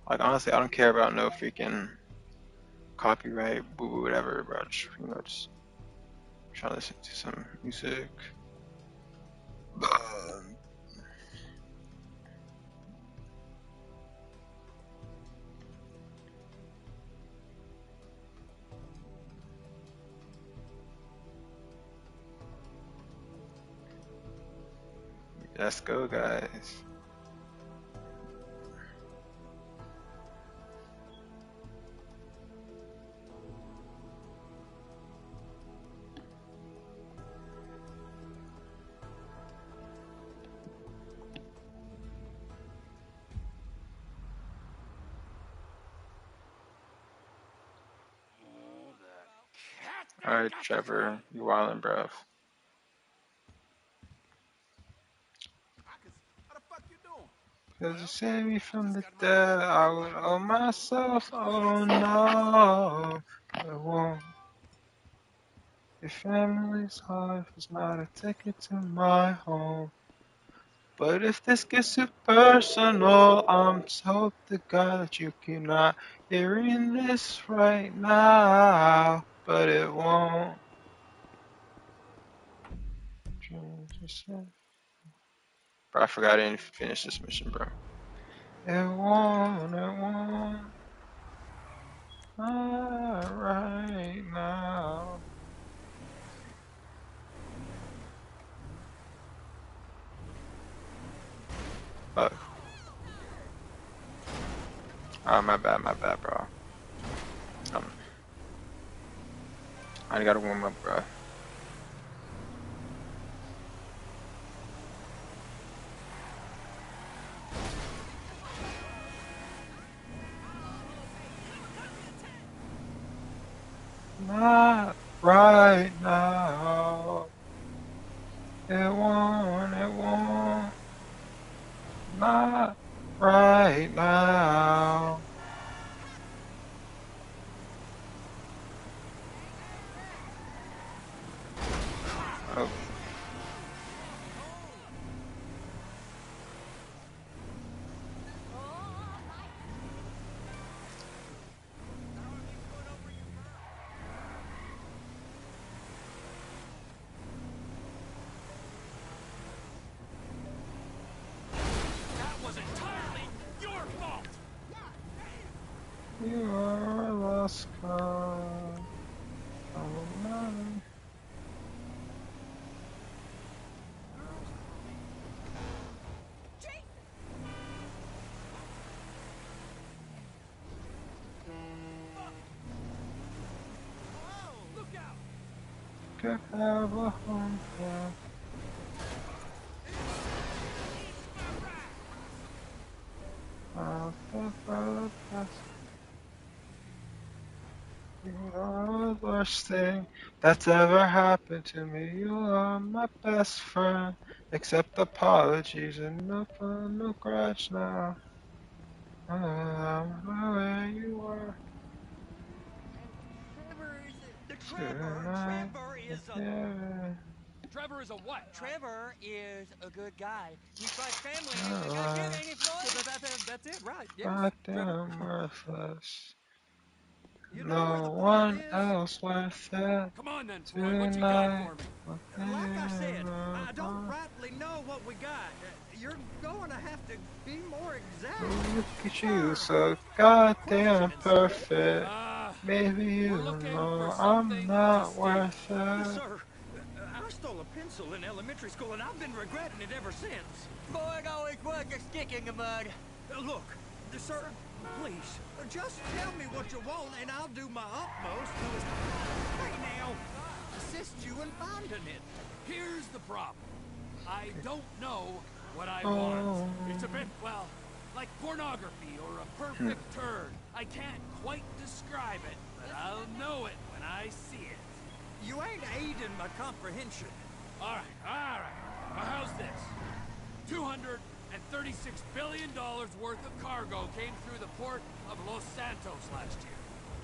Like honestly, I don't care about no freaking copyright, boo boo, whatever, bro. Just, just trying to listen to some music. Let's go, guys. Alright, Trevor, you wildin', bruv. Cause you saved me from the dead, I would owe myself, oh no, I won't. Your family's life is not a ticket to my home. But if this gets too personal, I'm told to God that you cannot hearing this right now, but it won't. Bro, I forgot I didn't finish this mission, bro. It won't, not right now. Fuck. Oh, my bad, bro. I gotta warm up, bro. Not right now. It won't. Not right now. Oh. You are a lost cause. Could have a home for the best. You are the worst thing that's ever happened to me. You are my best friend. Accept apologies and no grudge now. I'm where you were tonight. Yeah. Trevor is a what? Trevor is a good guy. We tried family and you gotta get any Floyd. That's it, right? Yes. Goddamn worthless. You know where the No port one is? else worth it Come on then, Floyd. What you got tonight. for me? Like I said, I don't rightly know what we got. You're going to have to be more exact. Look at you, so goddamn perfect. Maybe you We're looking for know I'm something to not steal. worth it. Sir, I stole a pencil in elementary school and I've been regretting it ever since. Floyd always was a stick in the mud. Look, sir, please, just tell me what you want and I'll do my utmost to, hey now, assist you in finding it. Here's the problem. I don't know what I want. It's a bit, well, like pornography or a perfect turd. I can't quite describe it, but I'll know it when I see it. You ain't aiding my comprehension. All right. Now how's this? $236 billion worth of cargo came through the port of Los Santos last year.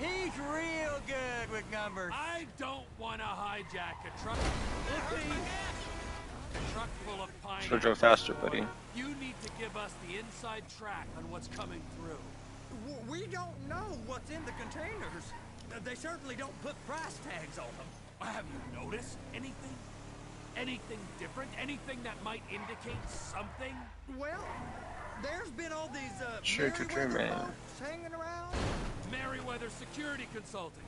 He's real good with numbers. I don't want to hijack a truck. A truck full of pineapples. Should've drove faster, buddy. You need to give us the inside track on what's coming through. We don't know what's in the containers. They certainly don't put price tags on them. Have you noticed anything? Anything different? Anything that might indicate something? Well, there's been all these Trick-or-treat Merryweather man. folks hanging around. Merryweather Security Consulting.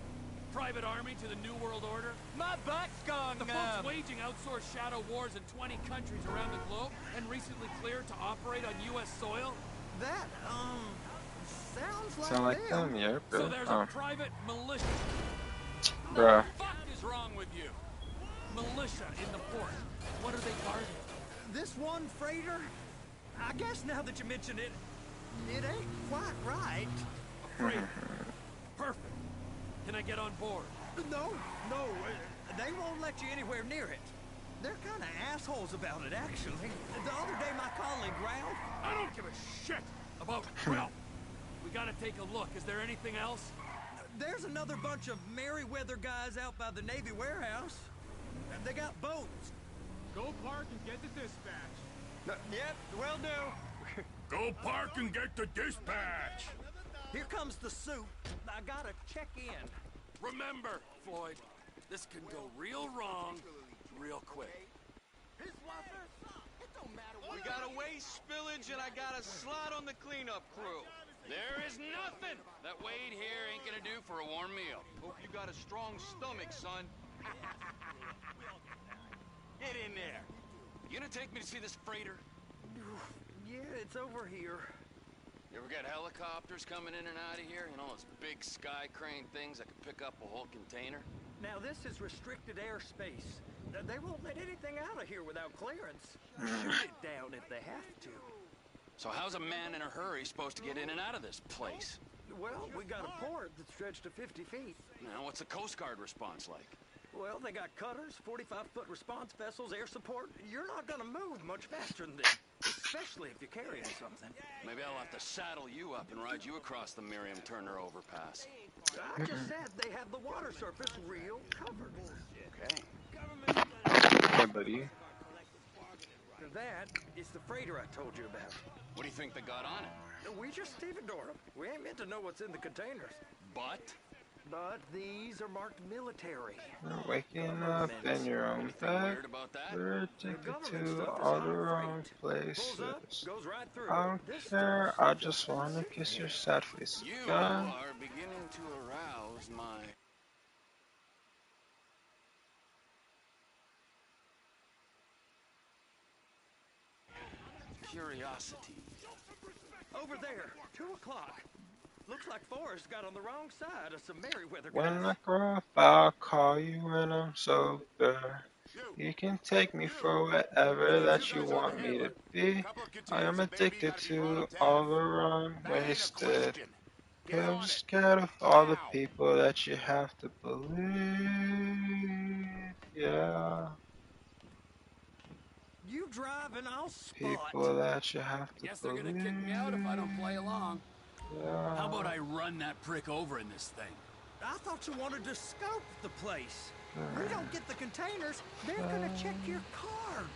Private army to the New World Order. My butt's gone The folks waging outsourced shadow wars in 20 countries around the globe and recently cleared to operate on U.S. soil. That, sounds like Sound like them, yeah, bro. So there's a private militia. Bruh. What the fuck is wrong with you? Militia in the port. What are they guarding? This one freighter, I guess now that you mention it, it ain't quite right. A freighter. Perfect. Can I get on board? No, they won't let you anywhere near it. They're kind of assholes about it, actually. The other day, my colleague Ralph. I don't give a shit about Ralph. We gotta take a look. Is there anything else? There's another bunch of Merryweather guys out by the Navy warehouse. They got boats. Go park and get the dispatch. Yep, will do. Go park and get the dispatch. Here comes the suit. I gotta check in. Remember, Floyd, this can go real wrong real quick. We got a waste spillage and I got a slot on the cleanup crew. There is nothing that Wade here ain't gonna do for a warm meal. Hope you got a strong stomach, son. Get in there. You gonna take me to see this freighter? Yeah, it's over here. You ever got helicopters coming in and out of here? You know, those big sky crane things that can pick up a whole container? Now, this is restricted airspace. They won't let anything out of here without clearance. Shoot it down if they have to. So how's a man in a hurry supposed to get in and out of this place? Well, we got a port that's stretched to 50 feet. Now, what's the Coast Guard response like? Well, they got cutters, 45-foot response vessels, air support. You're not gonna move much faster than this, especially if you're carrying something. Maybe I'll have to saddle you up and ride you across the Miriam Turner overpass. I just said they have the water surface real covered. Okay. Hey, buddy. That is the freighter I told you about. What do you think they got on it? We just stevedore them. We ain't meant to know what's in the containers. But? But these are marked military. You're waking up in your own Anything bed. weird about that? We're The addicted government to stuff is all on the wrong freight. places. Pulls up, goes right through. I don't This care, stuff's I just wanna kiss your sad face. You Gun. are beginning to arouse my... curiosity. over there, 2 o'clock. Looks like Forrest got on the wrong side of some Merryweather When I guys. grow up, I'll call you when I'm sober. You can take me for whatever that you want me to be. I am addicted to all the wrong wasted. I'm just scared of all the people that you have to believe. Yeah, You drive and I'll spot. people that you have to Guess they're believe. gonna kick me out if I don't play along. Yeah. How about I run that prick over in this thing? I thought you wanted to scope the place. We don't get the containers, they're gonna check your card.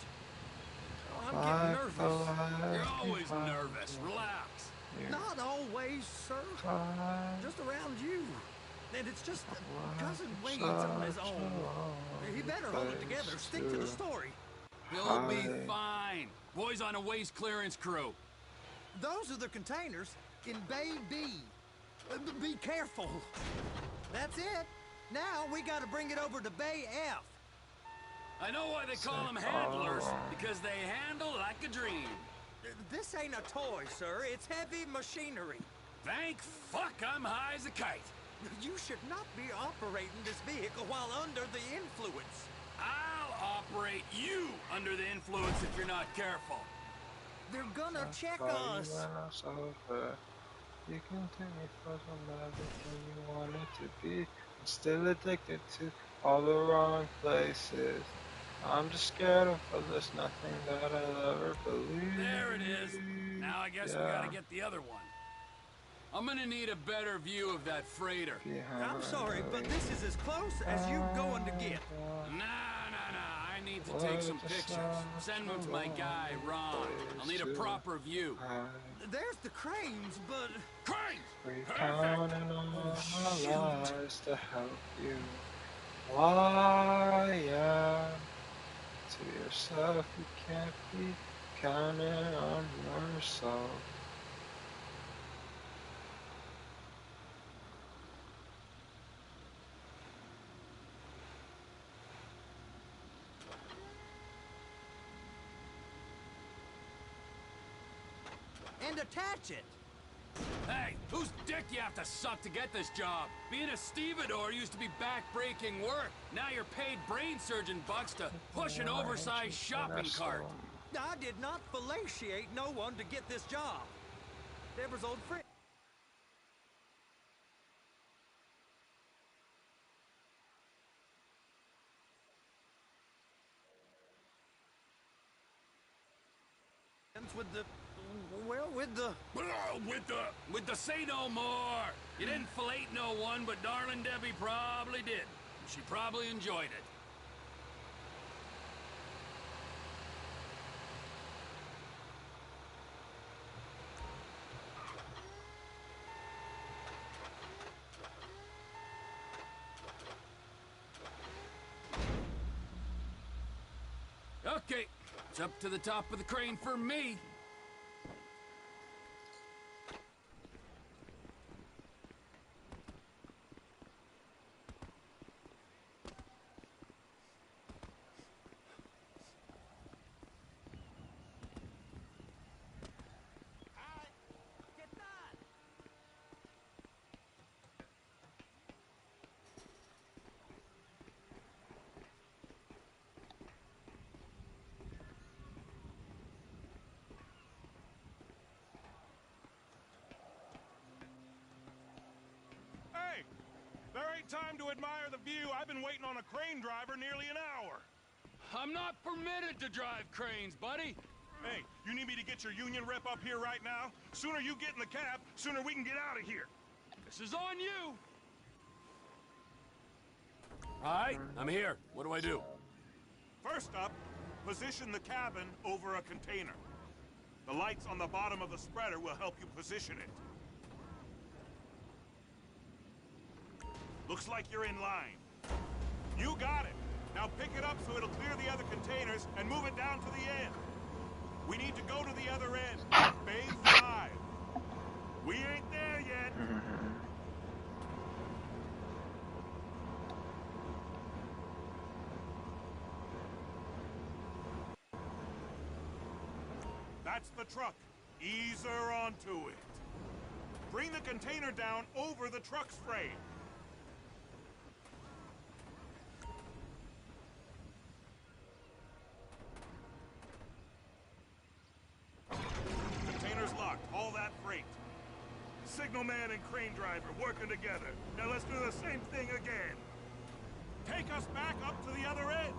Oh, I'm getting nervous. You're always nervous. Relax. Not always, sir. Just around you. And it's just Cousin Wade's on his own. He better hold it together. Stick to the story. He'll be fine. Boys on a waste clearance crew. Those are the containers in Bay B. Be careful. That's it. Now we gotta bring it over to Bay F. I know why they call them handlers, because they handle like a dream. This ain't a toy, sir. It's heavy machinery. Thank fuck I'm high as a kite. You should not be operating this vehicle while under the influence. I'll operate you under the influence if you're not careful. They're gonna check Call you us. when I'm sober. You can take me for everything you want it to be. I'm still addicted to all the wrong places. I'm just scared of there's nothing that I'll ever believe. There it is. Now I guess we gotta get the other one. I'm gonna need a better view of that freighter. I'm sorry, but this is as close as you going to get. Nah. I need to take some pictures. Send them to my guy, Ron. I'll need a proper view. There's the cranes, but... Cranes! We counting on our lives to help you. Liar to yourself, you can't be counting on yourself. And attach it. Hey, whose dick you have to suck to get this job? Being a stevedore used to be back-breaking work. Now you're paid brain surgeon bucks to push an oversized shopping cart. I did not fellatiate no one to get this job. Deborah's old friend. With the... Well, with the... With the say no more. You didn't fillet no one, but darling Debbie probably did. She probably enjoyed it. Okay, it's up to the top of the crane for me. Hey! There ain't time to admire the view. I've been waiting on a crane driver nearly an hour. I'm not permitted to drive cranes, buddy. Hey, you need me to get your union rep up here right now? Sooner you get in the cab, sooner we can get out of here. This is on you. All right, I'm here. What do I do? First up, position the cabin over a container. The lights on the bottom of the spreader will help you position it. Looks like you're in line. You got it. Now pick it up so it'll clear the other containers and move it down to the end. We need to go to the other end. Bay 5. We ain't there yet. That's the truck. Ease her onto it. Bring the container down over the truck's frame. Container's locked. All that freight. Signalman and crane driver working together. Now let's do the same thing again. Take us back up to the other end.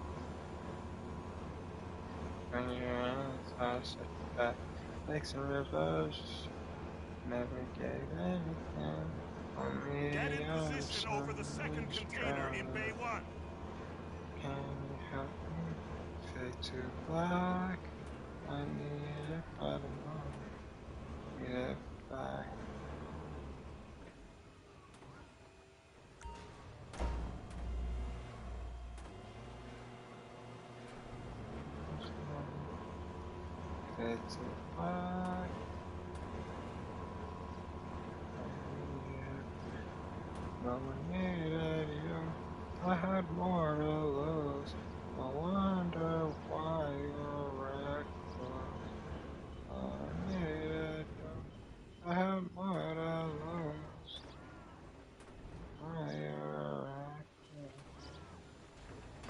When you're on the house at that lakes and rivers, never gave anything. Only Get in position over the second container in Bay 1. Can you help me fade to black? I need it by the moment. Need it back. Fade to black. No one needed you. I had more to lose. I wonder why you're reckless. I needed you. I had more to lose. Why you're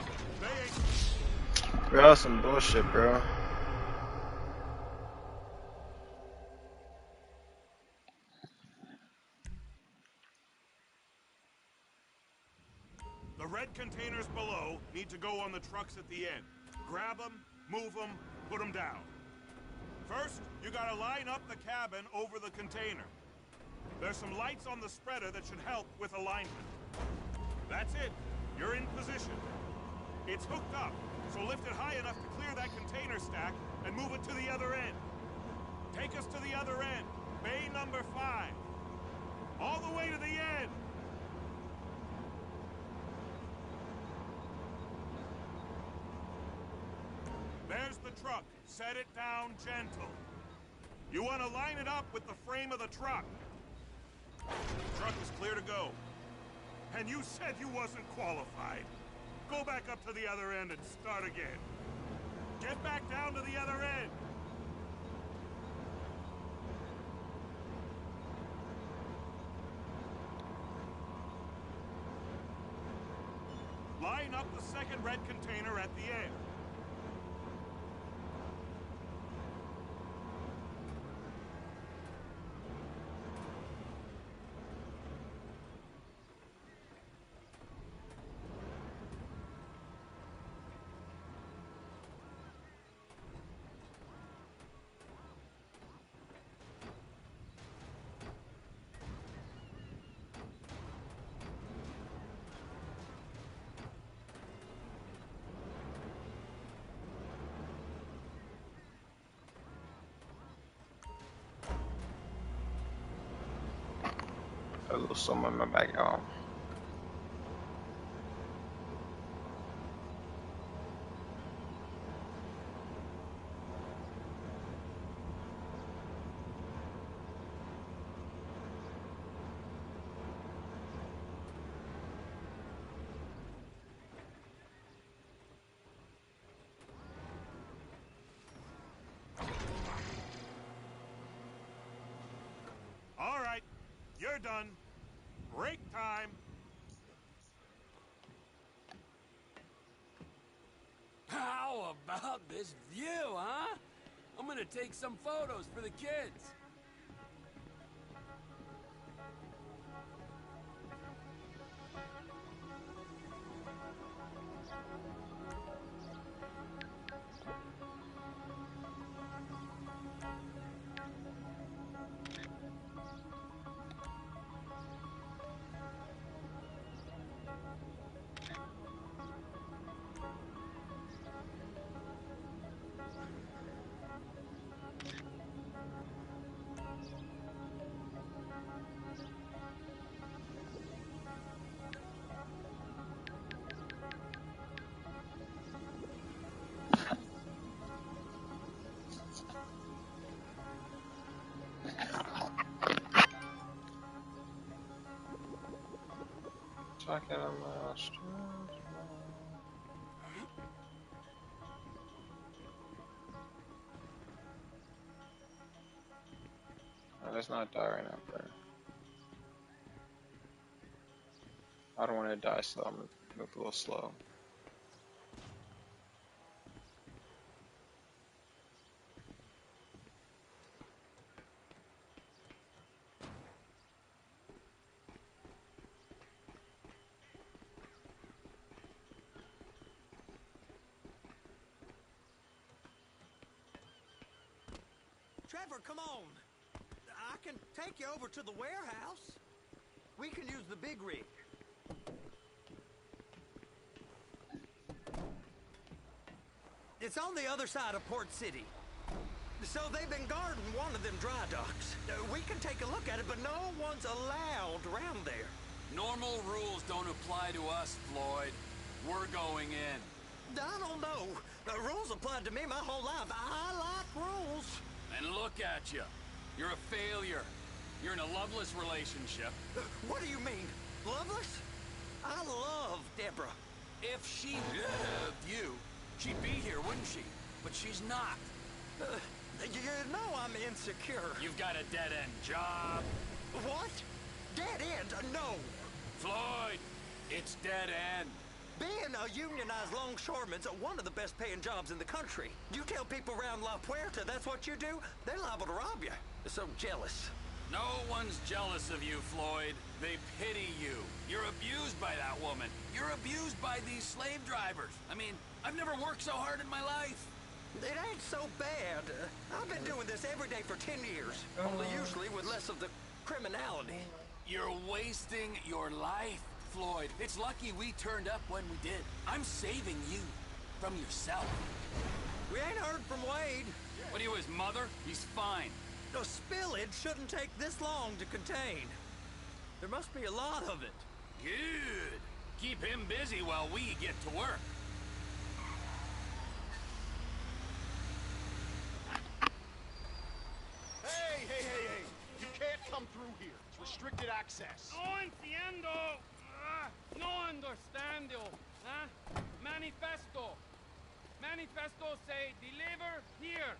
reckless. Bro, that's some bullshit, bro. The red containers below need to go on the trucks at the end. Grab them, move them, put them down. First, you gotta line up the cabin over the container. There's some lights on the spreader that should help with alignment. That's it. You're in position. It's hooked up, so lift it high enough to clear that container stack and move it to the other end. Take us to the other end. Bay number 5. truck. Set it down gentle. You want to line it up with the frame of the truck. The truck is clear to go. And you said you wasn't qualified. Go back up to the other end and start again. Get back down to the other end. Line up the second red container at the end. A little something in my back, y'all. All right, you're done. Break time. How about this view, huh? I'm gonna take some photos for the kids. Talking on my stream. No, let's not die right now, bro. I don't want to die, so I'm gonna move a little slow. Trevor, come on. I can take you over to the warehouse. We can use the big rig. It's on the other side of Port City. So they've been guarding one of them dry docks. We can take a look at it, but no one's allowed around there. Normal rules don't apply to us, Floyd. We're going in. I don't know. The rules applied to me my whole life. I like rules. And look at you. You're a failure. You're in a loveless relationship. What do you mean? Loveless? I love Deborah. If she loved you, she'd be here, wouldn't she? But she's not. You know I'm insecure. You've got a dead-end job. What? Dead end? No. Floyd, it's dead end. Being a unionized longshoreman's one of the best paying jobs in the country. You tell people around La Puerta that's what you do, they're liable to rob you. They're so jealous. No one's jealous of you, Floyd. They pity you. You're abused by that woman. You're abused by these slave drivers. I mean, I've never worked so hard in my life. It ain't so bad. I've been doing this every day for 10 years, only usually with less of the criminality. You're wasting your life, Floyd. It's lucky we turned up when we did. I'm saving you from yourself. We ain't heard from Wade. What are you, his mother? He's fine. The spillage shouldn't take this long to contain. There must be a lot of it. Good. Keep him busy while we get to work. restricted access. No entiendo. No understando. Huh? Manifesto. Manifesto say deliver here.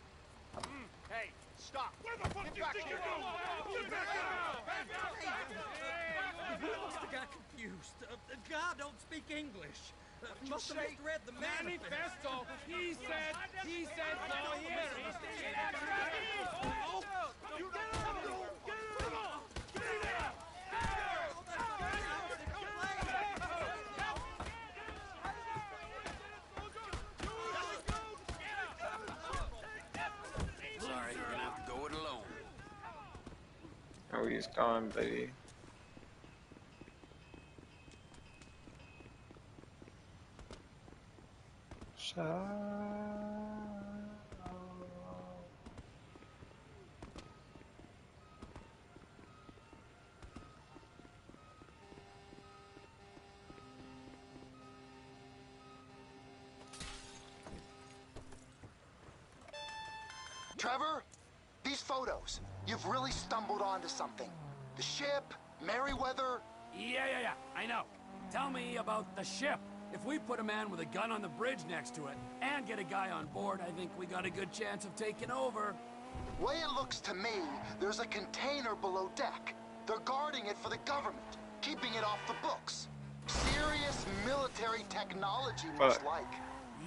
Hey, stop. Where the fuck do you think you're going? Get back out! You must have got confused. The guy don't speak English. Must have misread the Manifesto. He said no here. Sorry, you're gonna have to go it alone. Oh, he's gone, baby. Trevor, these photos, you've really stumbled onto something. The ship, Merryweather. Yeah. I know. Tell me about the ship. If we put a man with a gun on the bridge next to it and get a guy on board, I think we got a good chance of taking over. Way it looks to me, there's a container below deck. They're guarding it for the government, keeping it off the books. Serious military technology, looks like.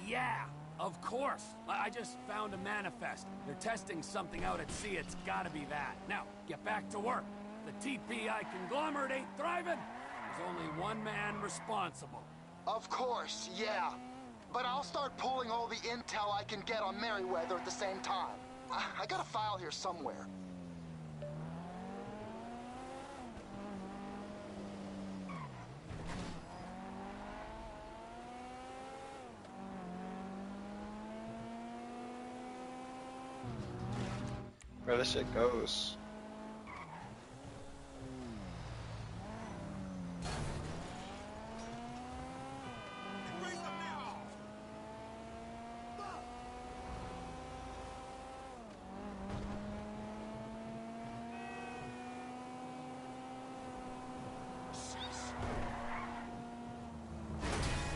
Yeah, of course. I just found a manifest. They're testing something out at sea. It's gotta be that. Now, get back to work. The TPI conglomerate ain't thriving. There's only one man responsible. Of course, yeah. But I'll start pulling all the intel I can get on Merryweather at the same time. I got a file here somewhere. Where this shit goes.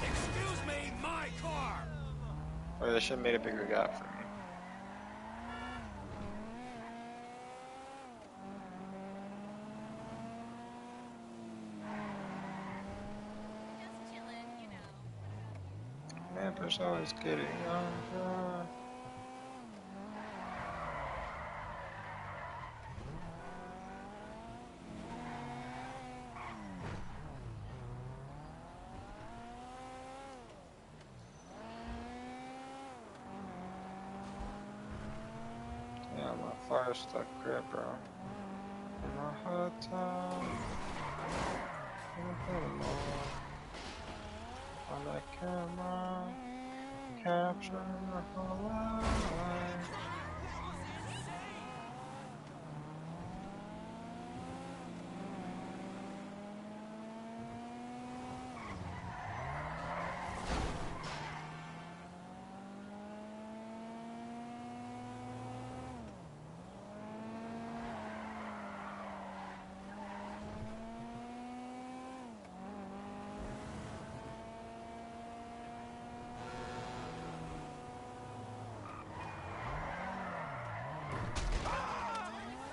Excuse me, my car! Or they should have made a bigger gap for me. Just chilling, you know. Vampire's always getting on. Yeah, I'm a fire stuck crib, bro. In my hotel. On that camera, capturing the whole life.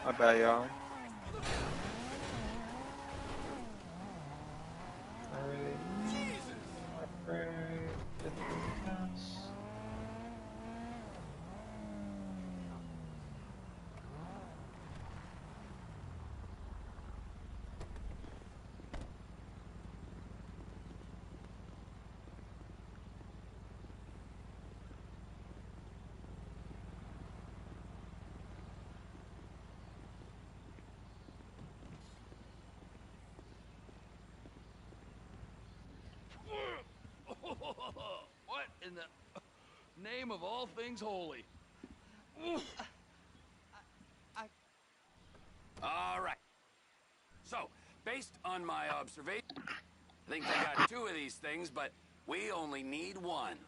My bad, y'all. I really need my brain to do this. What in the name of all things holy? All right. So, based on my observation, I think they got two of these things, but we only need one.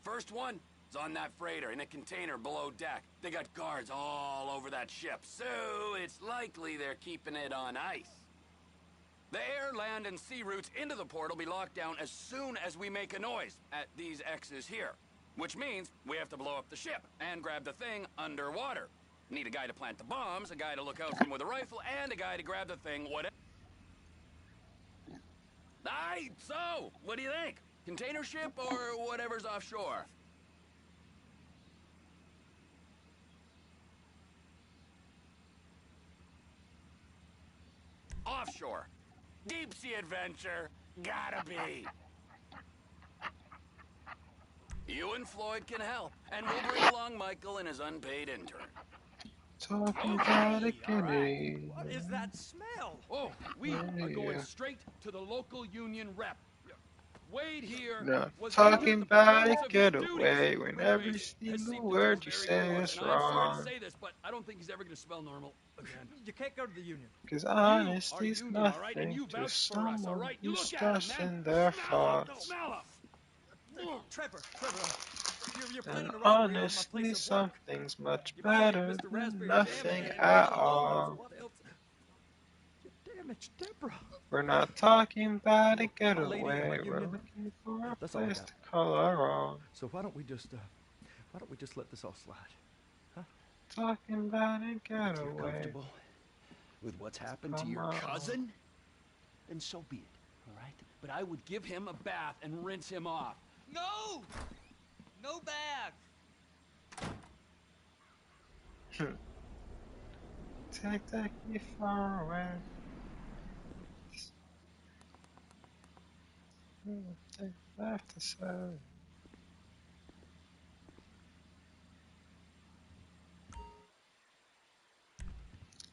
First one is on that freighter in a container below deck. They got guards all over that ship, so it's likely they're keeping it on ice. The air, land, and sea routes into the port will be locked down as soon as we make a noise at these X's here. Which means we have to blow up the ship and grab the thing underwater. Need a guy to plant the bombs, a guy to look out for them with a rifle, and a guy to grab the thing, whatever. Aye, so, what do you think? Container ship or whatever's offshore? Offshore. Deep sea adventure. Gotta be. You and Floyd can help, and we'll bring along Michael and his unpaid intern. Talking about it, Kennedy. What is that smell? Oh, we are going Yeah. straight to the local union rep. Wade here No, was talking under the about performance it, of get his duties. away when Ray every Wade has single seemed to word go you very say good, is and I'm sorry wrong. to say this, but I don't think he's ever going to smell normal again. You can't go to the union. Cause You are honesty's union, all right, and nothing you to vouch for us, all someone right? You who's look at him, man. stressing their thoughts. Smell him. Trevor, you're planning And a robbery on my honestly, place of work. something's much You violated better Mr. than Raspberry nothing Jam, at and all. what else? You damaged Deborah. We're not talking about it, get Lady in my away. We're union. looking for a That's all I place got. to call our own. So why don't we just let this all slide? Huh? Talking about it, get If you're away. comfortable with what's happened to Come your on. cousin, then so be it. All right? But I would give him a bath and rinse him off. No! No bath! Take me far away. Take left to say.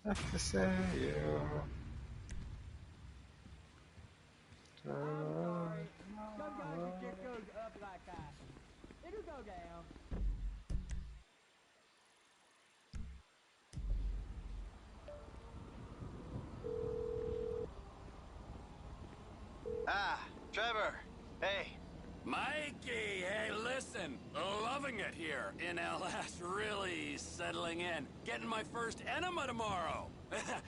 Left to say you. Just goes up like that. It'll go down. Ah, Trevor. Hey. Mikey, hey, listen. Loving it here in LS. Really settling in. Getting my first enema tomorrow.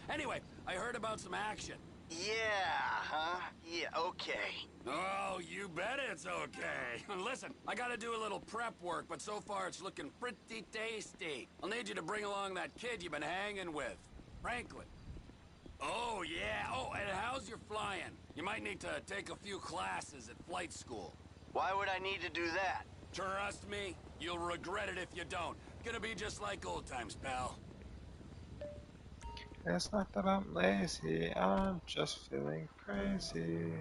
Anyway, I heard about some action. Yeah, huh? Yeah, okay. Oh, you bet it's okay. Listen, I gotta do a little prep work, but so far it's looking pretty tasty. I'll need you to bring along that kid you've been hanging with, Franklin. Oh, yeah. Oh, and how's your flying? You might need to take a few classes at flight school. Why would I need to do that? Trust me, you'll regret it if you don't. Gonna be just like old times, pal. It's not that I'm lazy, I'm just feeling crazy.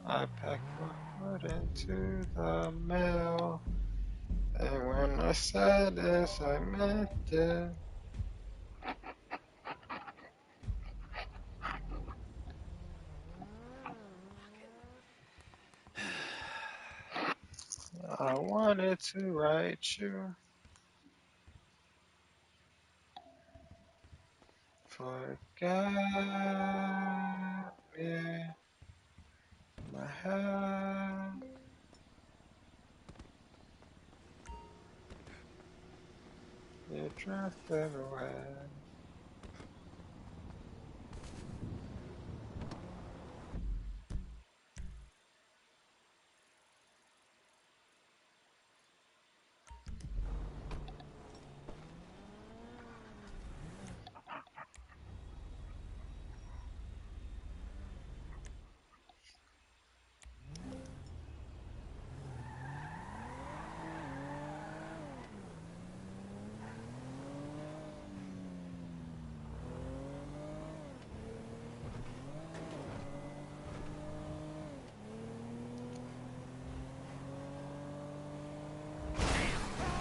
I packed my foot into the mail, and when I said this, I meant it. I wanted to write you. Forget me, my head. You drifted away.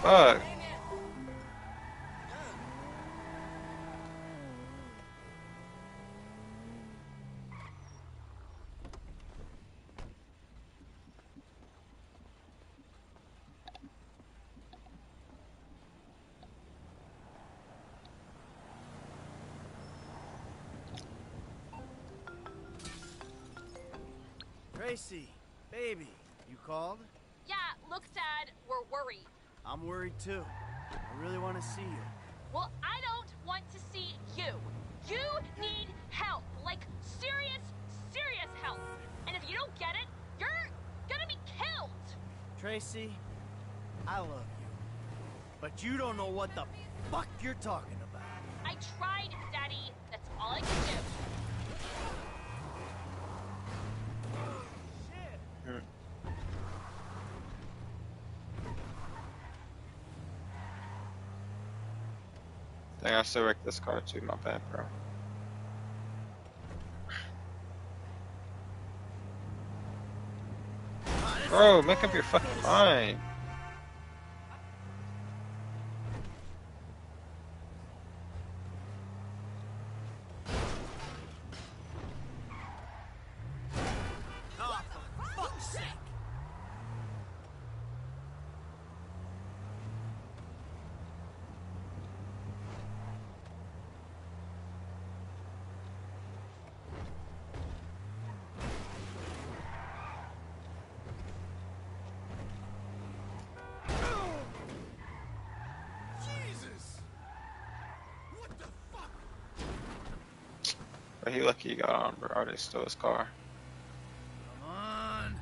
Fuck. Tracy, baby, you called? Yeah, look, Dad, we're worried. I'm worried too. I really want to see you. Well, I don't want want to see you. You need help. Like, serious, serious help. And if you don't get it, you're gonna be killed. Tracy, I love you. But you don't know what the fuck you're talking about. I tried, Daddy. That's all I can do. Dang, I still wrecked this car too, my bad, bro. Bro, make up your fucking mind. Oh, for fuck's sake! But he lucky he got on, bro. They stole his car. Come on.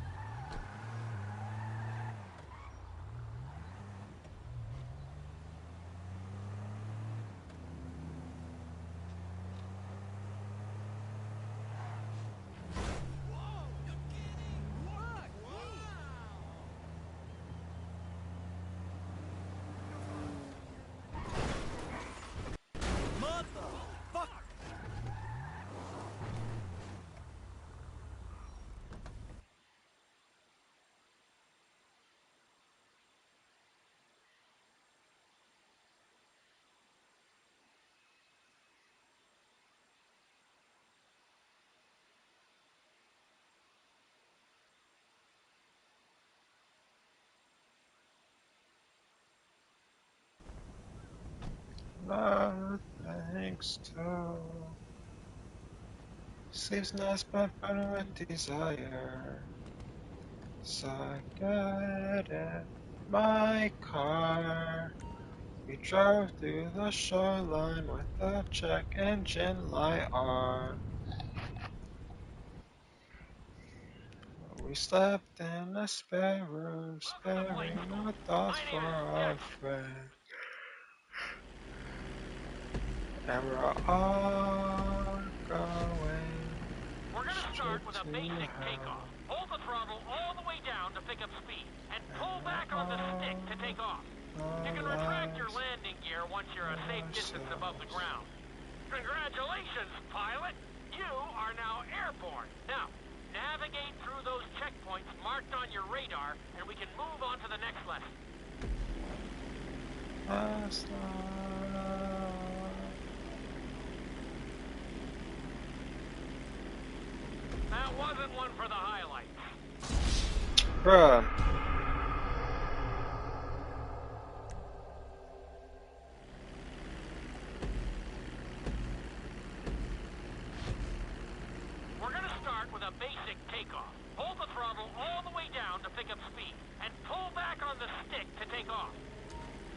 No thanks to sleeps nice but burning with desire. So I got in my car. We drove through the shoreline with the check engine light on. We slept in a spare room, sparing no thoughts for our friend. And we're all going. We're gonna start with a basic takeoff. Hold the throttle all the way down to pick up speed, and pull back on the stick to take off. You can retract your landing gear once you're a safe distance above the ground. Congratulations, pilot! You are now airborne. Now, navigate through those checkpoints marked on your radar, and we can move on to the next lesson. That wasn't one for the highlights. Bruh. We're gonna start with a basic takeoff. Hold the throttle all the way down to pick up speed, and pull back on the stick to take off.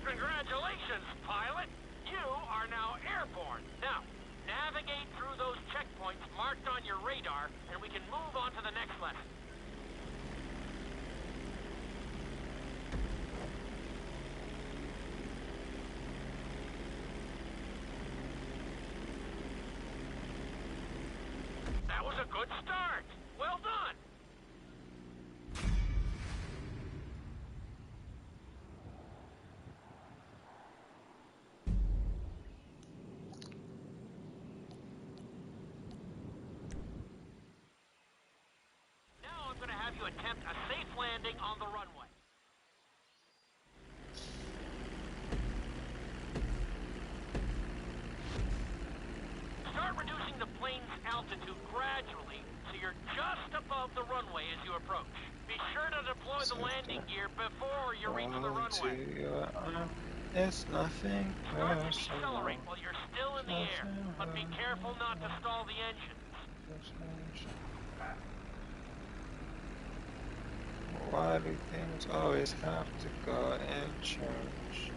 Congratulations, pilot! You are now airborne. Now, navigate through those checkpoints marked on your radar, and we can move on to the next lesson. That was a good start. Well done. Now I'm going to have you attempt a safe landing on the runway. Start reducing the plane's altitude gradually so you're just above the runway as you approach. Be sure to deploy the landing gear before you reach the runway. It's nothing Start to personal. decelerate while you're still in the air, but be careful not to stall the engines. Why do things always have to go in church?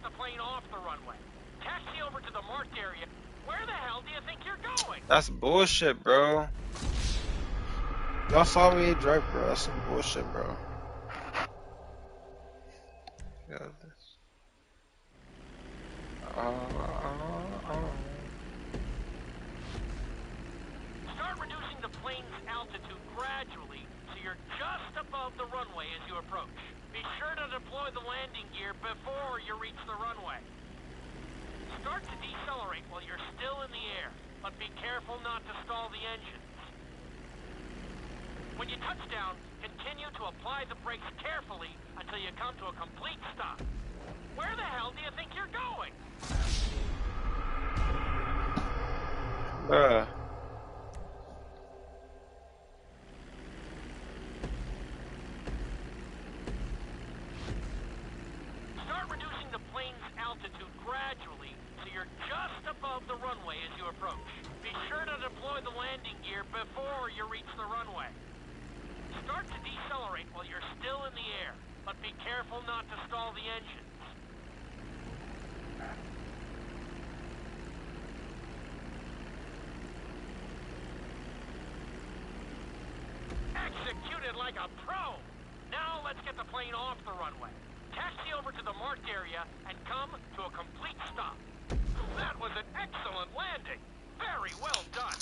get the plane off the runway. Taxi over to the marked area. Where the hell do you think you're going? That's bullshit, bro. Y'all saw me drive, bro. That's some bullshit, bro. Yeah, this. Start reducing the plane's altitude gradually so you're just above the runway as you approach. Be sure to deploy the landing gear before you reach the runway. Start to decelerate while you're still in the air, but be careful not to stall the engines. When you touch down, continue to apply the brakes carefully until you come to a complete stop. Where the hell do you think you're going? Bruh. Start reducing the plane's altitude gradually so you're just above the runway as you approach. Be sure to deploy the landing gear before you reach the runway. Start to decelerate while you're still in the air, but be careful not to stall the engines. Executed like a pro! Now let's get the plane off the runway. Taxi over to the marked area and come to a complete stop. That was an excellent landing. Very well done.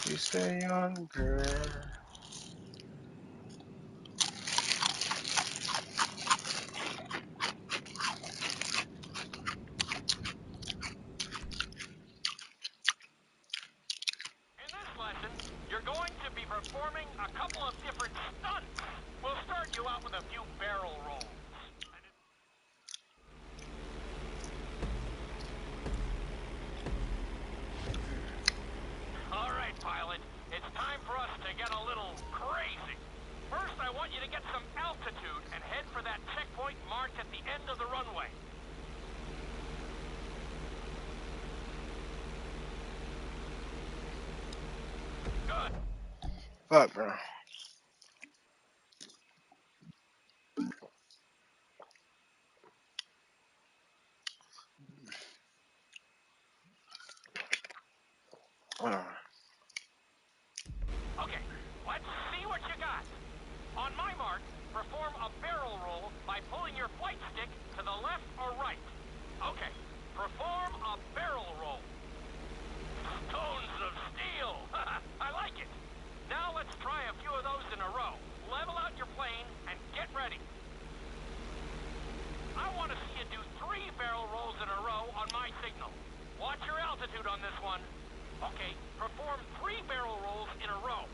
You stay younger. In this lesson, you're going to be performing a couple of different stunts. We'll start you out with a few barrel rolls. All right, pilot. It's time for us to get a little crazy. First, I want you to get some altitude and head for that checkpoint marked at the end of the runway. Good. Fuck, bro. Okay, let's see what you got. On my mark, perform a barrel roll by pulling your flight stick to the left or right. Okay, perform a barrel roll. Stones of steel! I like it. Now let's try a few of those in a row. Level out your plane and get ready. I want to see you do 3 barrel rolls in a row on my signal. Watch your altitude on this one. Okay, perform 3 barrel rolls in a row.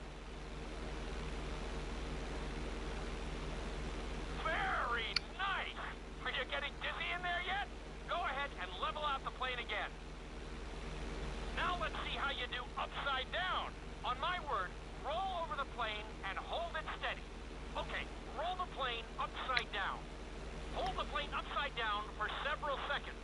Very nice! Are you getting dizzy in there yet? Go ahead and level out the plane again. Now let's see how you do upside down. On my word, roll over the plane and hold it steady. Okay, roll the plane upside down. Hold the plane upside down for several seconds.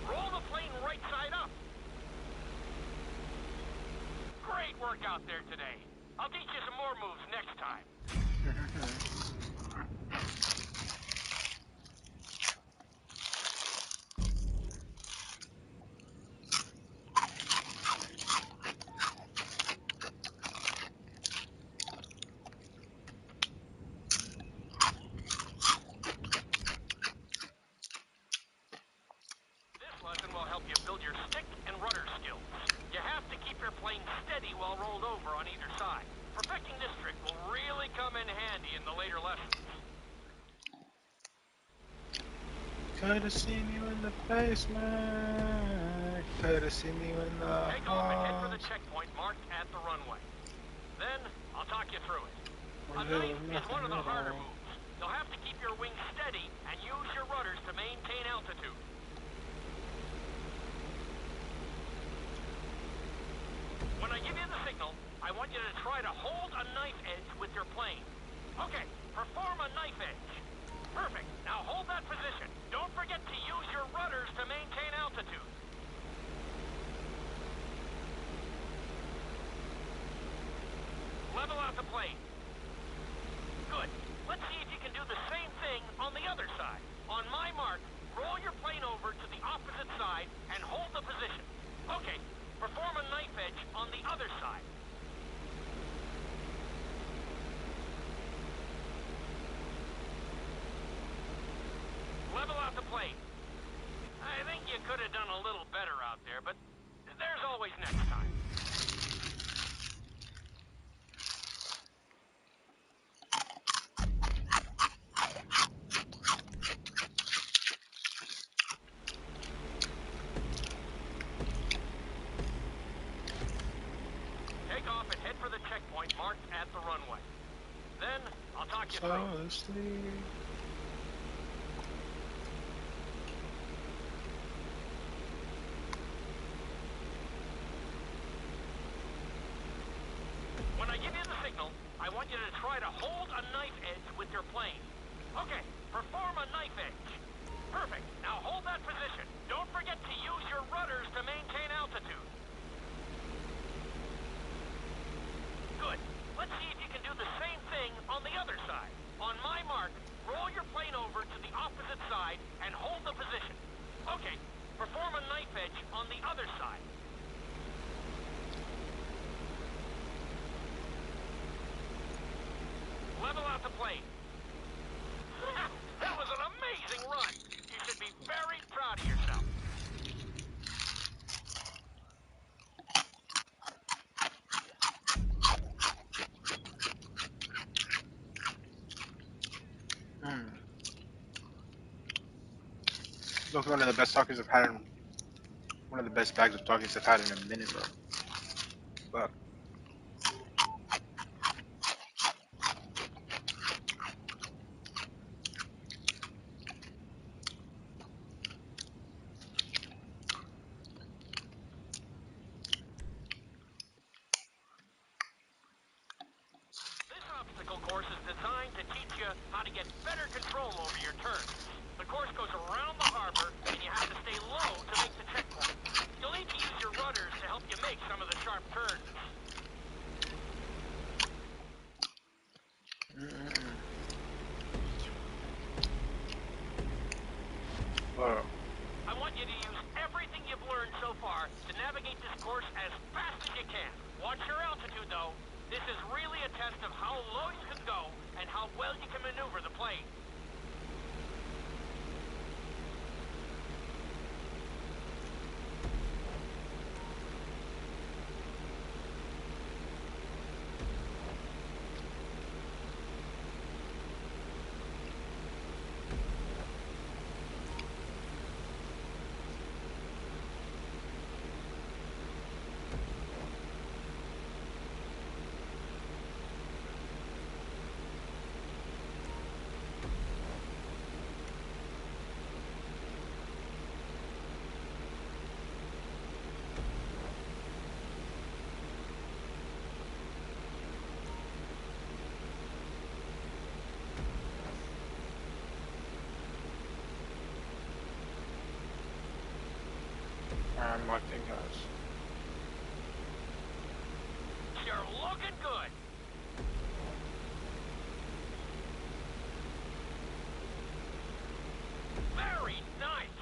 Roll the plane right side up. Great work out there today. I'll teach you some more moves next time. This lesson will help you build your stick and rudder skills. You have to keep your plane steady while rolled over on either side. Perfecting this trick will really come in handy in the later lessons. Could've seen you in the basement. Could've seen you in the Take off and head for the checkpoint marked at the runway. Then, I'll talk you through it. A knife is one of the harder moves. You'll have to keep your wings steady and use your rudders to maintain altitude. When I give you the signal, I want you to try to hold a knife edge with your plane. Okay, perform a knife edge. Perfect. Now hold that position. Don't forget to use your rudders to maintain altitude. Level out the plane. Good. Let's see if you can do the same thing on the other side. On my mark, roll your plane over to the opposite side and hold the position. Okay, perform a knife edge on the other side. Level out the plane. I think you could have done a little better out there, but there's always next time. Take off and head for the checkpoint marked at the runway. Then, I'll talk you through. When I give you the signal, I want you to try to hold a knife edge with your plane. Okay, perform a knife edge. Perfect. Now hold that position. Don't forget to use your rudders to maintain altitude. Good. Let's see if you can do the same thing on the other side. On my mark, roll your plane over to the opposite side and hold the position. Okay, perform a knife edge on the other side. Level out the plane. That was an amazing run. You should be very proud of yourself. Look, one of the best talkies I've had in one of the best bags of talkies I've had in a minute, bro. But This obstacle course is designed to teach you how to get better control over your turns. The course goes around the harbor, and you have to stay low to make the checkpoint. You'll need to use your rudders to help you make some of the sharp turns. I want you to use everything you've learned so far to navigate this course as fast as you can. Watch your altitude, though. This is really a test of how low you can go and how well you can maneuver the plane. I'm marking guys. You're looking good. Very nice.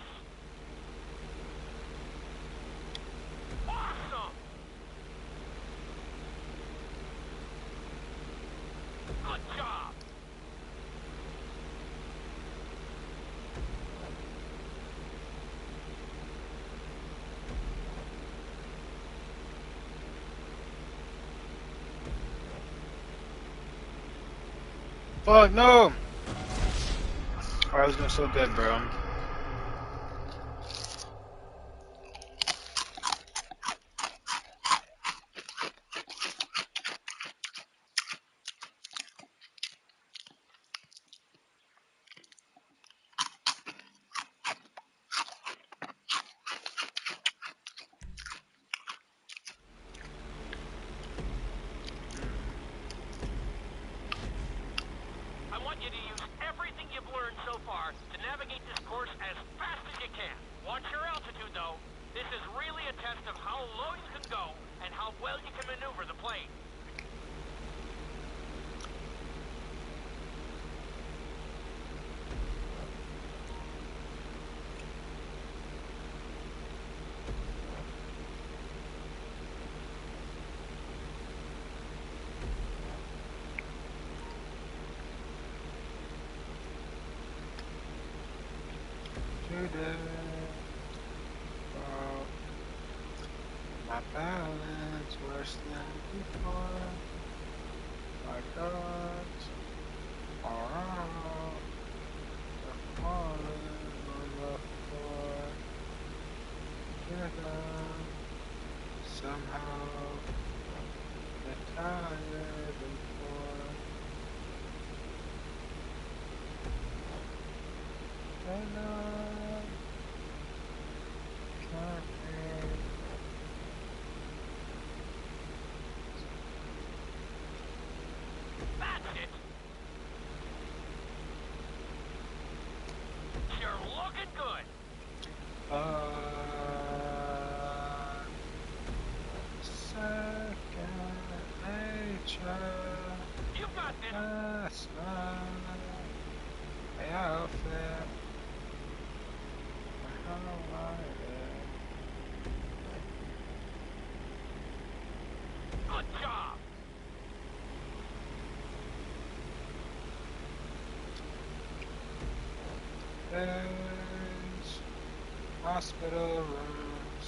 Awesome. Good job. Fuck no! I was doing so good, bro. I want want you to use everything you've learned so far to navigate this course as fast as you can. Watch your altitude, though. This is really a test of how low you can go and how well you can maneuver the plane. My balance worse than before. My thoughts are out. They're falling on the floor. Together, somehow, they're tired and poor. And I can't breathe. That's it. You're looking good. Second nature. You got this. Last night, my outfit, how I live. Good job. There's hospital rooms,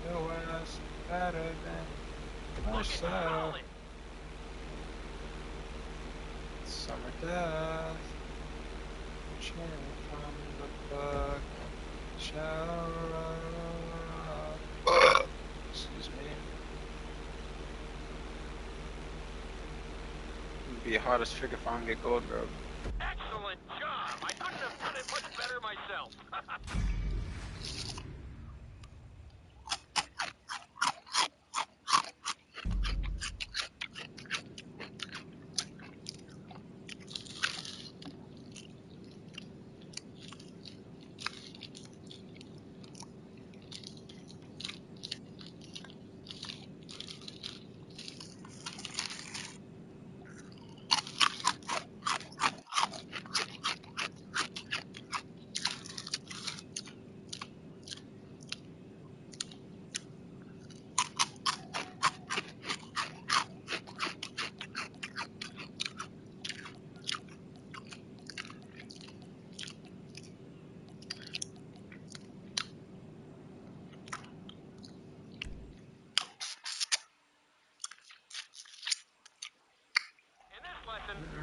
the West better than myself. Summer death, chilling from the book, shower up. Excuse me. It'd be the hardest figure if I don't get gold, bro. Excellent job. I couldn't have done it much better myself.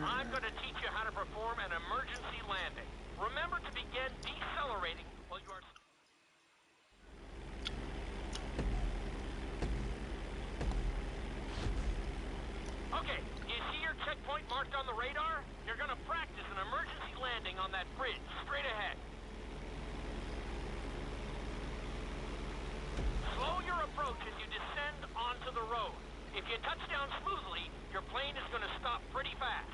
I'm going to teach you how to perform an emergency landing. Remember to begin decelerating while you are... Okay, you see your checkpoint marked on the radar? You're going to practice an emergency landing on that bridge, straight ahead. Slow your approach as you descend onto the road. If you touch down smoothly, your plane is going to stop pretty fast.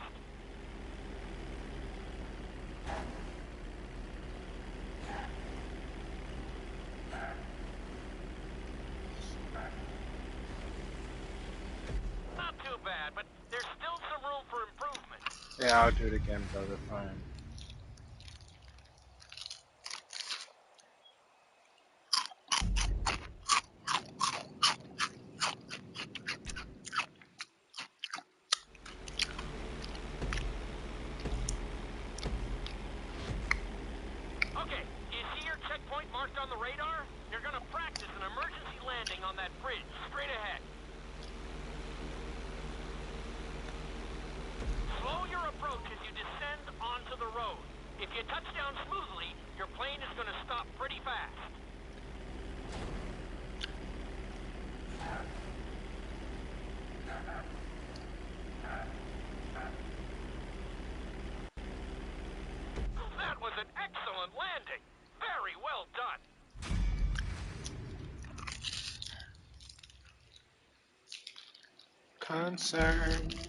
Not too bad, but there's still some room for improvement. Yeah, I'll do it again, brother. Fine. Okay, you see your checkpoint marked on the radar? You're going to practice an emergency landing on that bridge, straight ahead. Slow your approach as you descend onto the road. If you touch down smoothly, your plane is going to stop pretty fast. That was an excellent landing. Very well done. Concerned.